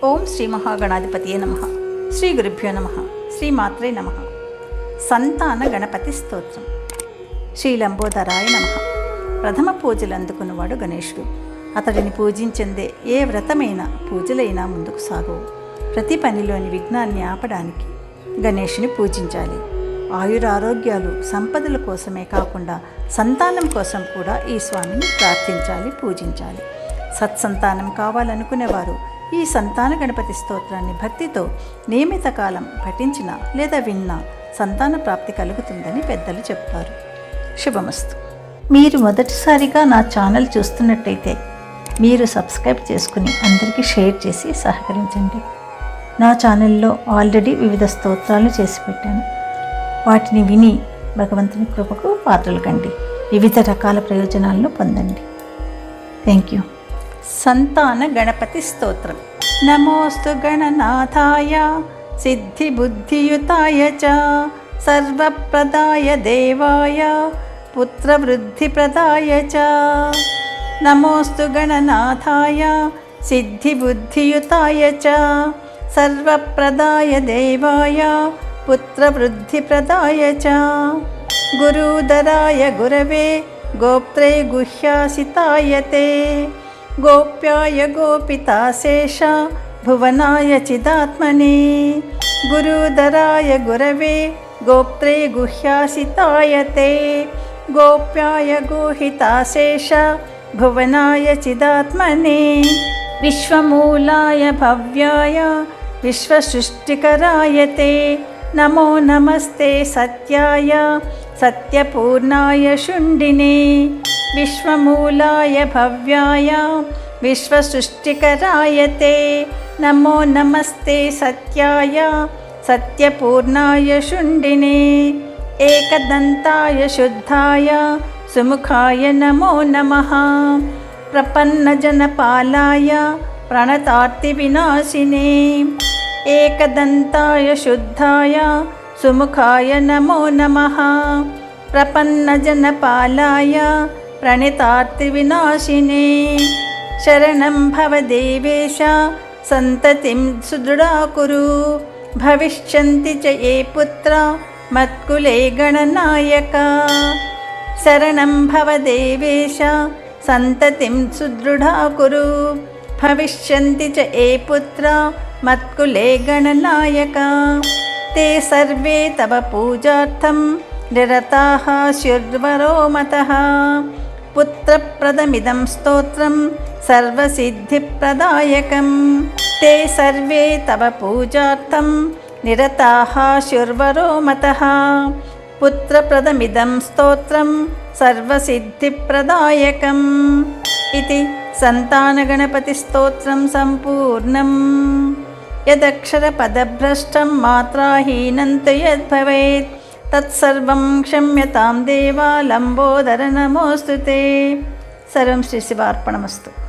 ఓం శ్రీ మహాగణాధిపతియే నమః. శ్రీ గురుభ్యో నమః. శ్రీ మాత్రే నమః. సంతాన గణపతి స్తోత్రం. శ్రీ లంబోదరాయ నమః. ప్రథమ పూజలు అందుకున్నవాడు గణేశుడు. అతడిని పూజించిందే ఏ వ్రతమైనా పూజలైనా ముందుకు సాగవు. ప్రతి పనిలోని విఘ్నాన్ని ఆపడానికి గణేశుని పూజించాలి. ఆయురారోగ్యాలు సంపదల కోసమే కాకుండా సంతానం కోసం కూడా ఈ స్వామిని ప్రార్థించాలి, పూజించాలి. సత్సంతానం కావాలనుకునేవారు ఈ సంతాన గణపతి స్తోత్రాన్ని భక్తితో నియమిత కాలం పఠించినా లేదా విన్నా సంతాన ప్రాప్తి కలుగుతుందని పెద్దలు చెప్తారు. శుభమస్తు. మీరు మొదటిసారిగా నా ఛానల్ చూస్తున్నట్టయితే మీరు సబ్స్క్రైబ్ చేసుకుని అందరికీ షేర్ చేసి సహకరించండి. నా ఛానల్లో ఆల్రెడీ వివిధ స్తోత్రాలు చేసి పెట్టాను. వాటిని విని భగవంతుని కృపకు పాత్రలు కండి. వివిధ రకాల ప్రయోజనాలను పొందండి. Thank you. సంతాన గణపతి స్తోత్రం. నమోస్తు గణనాథాయ సిద్ధిబుద్ధియుతాయ చ సర్వప్రదాయ దేవాయ పుత్రవృద్ధిప్రదాయ చ. నమోస్తు గణనాథాయ సిద్ధిబుద్ధియుతాయ చ సర్వప్రదాయ దేవాయ పుత్రవృద్ధిప్రదాయ చ. గురుదరాయ గురవే గోప్త్రే గుహ్యాసితాయ తే గోప్యాయ గోపితాశేష భువనాయ చిదాత్మనే. గురుదరాయ గురవే గోప్త్రే గుహ్యాసితాయ తే గోప్యాయ గోహితాశేష భువనాయ చిదాత్మనే. విశ్వమూలాయ భవ్యాయ విశ్వసృష్టికరాయ తే నమో నమస్తే సత్యాయ సత్యపూర్ణాయ శుండినే. విశ్వమూలాయ భవ్యాయ విశ్వసృష్టికరాయ తే నమో నమస్తే సత్యాయ సత్యపూర్ణాయ శుండినే. ఏకదంతాయ శుద్ధాయ సుముఖాయ నమో నమః. ప్రపన్నజనపాలాయ ప్రణతార్తి వినాశినే. ఏకదంతాయ శుద్ధాయ సుముఖాయ నమో నమః. ప్రపన్నజనపాలాయ ప్రణతార్తి వినాశినే. శరణం భవ దేవేశ సంతతిం సుదృఢాకురు భవిష్యంతి చ ఏ పుత్ర మత్కులే గణనాయక. శరణం భవ దేవేశ సంతతిం సుదృఢాకురు భవిష్యంతి చ ఏ పుత్ర మత్కులే గణనాయక. తే సర్వే తవ పూజార్థం నిరతాః శుర్వరో మతః. పుత్రప్రదమిదం స్తోత్రం సర్వసిద్ధిప్రదాయకం. తే సర్వే తవ పూజార్థం నిరతాః శుర్వరో మతః. పుత్రప్రదమిదం స్తోత్రం సర్వసిద్ధిప్రదాయకం. ఇది సంతానగణపతి స్తోత్రం సంపూర్ణం. యదక్షరపదభ్రష్టం మాత్రాహీనం తు యద్భవేత్ తత్సర్వం క్షమ్యతాం దేవా లంబోదర నమోస్తుతే. సర్వం శ్రీ శివార్పణమస్తు.